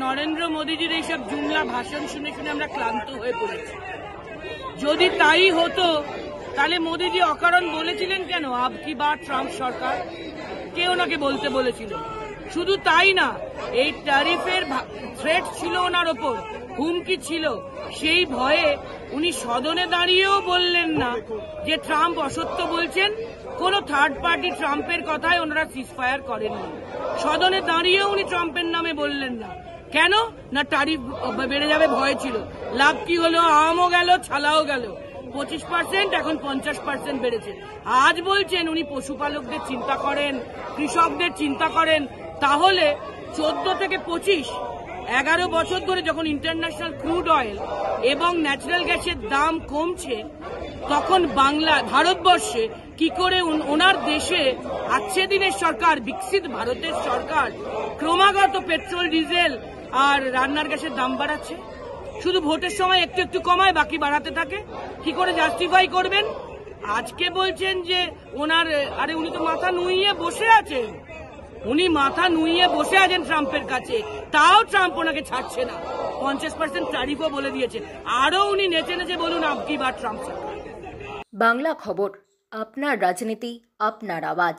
নরেন্দ্র মোদীজির এইসব জুমলা ভাষণ শুনে শুনে আমরা ক্লান্ত হয়ে পড়েছি। যদি তাই হতো তাহলে মোদীজি অকারণ বলেছিলেন কেন আব কি বাত ট্রাম্প সরকার? কে ওনাকে বলতে বলেছিল? শুধু তাই না, এই ট্যারিফের থ্রেট ছিল ওনার ওপর, হুমকি ছিল। সেই ভয়ে উনি সদনে দাঁড়িয়েও বললেন না যে ট্রাম্প অসত্য বলছেন। কোন থার্ড পার্টি ট্রাম্পের কথায় ওনারা সিজফায়ার করেননি। সদনে দাঁড়িয়েও উনি ট্রাম্পের নামে বললেন না। কেন না? ট্যারিফ বেড়ে যাবে ভয় ছিল। লাভ কি হলো? আমও গেল, ছালাও গেল। 25% এখন 50% বেড়েছে। আজ বলছেন উনি পশুপালকদের চিন্তা করেন, কৃষকদের চিন্তা করেন। তাহলে 14 থেকে 25, 11 বছর ধরে যখন ইন্টারন্যাশনাল ক্রুড অয়েল এবং ন্যাচারাল গ্যাসের দাম কমছে, তখন ভারতবর্ষে কি করে ওনার দেশে আজকে দিনের সরকার, বিকশিত ভারতের সরকার ক্রমাগত পেট্রোল, ডিজেল আর রান্নার গ্যাসের দাম বাড়াচ্ছে? শুধু ভোটের সময় একটু একটু কমায়, বাকি বাড়াতে থাকে। কি করে জাস্টিফাই করবেন? আজকে বলছেন যে ওনার, আরে উনি তো মাথা নুইয়ে বসে আছেন। উনি মাথা নুইয়ে বসে আছেন ট্রাম্পের কাছে, তাও ট্রাম্প ওনাকে ছাড়ছে না। 50% ট্যারিফও বলে দিয়েছে। আরো উনি নেচে নেচে বলুন আব কি বাত ট্রাম্প সরকার। বাংলা খবর, আপনার রাজনীতি, আপনার আওয়াজ।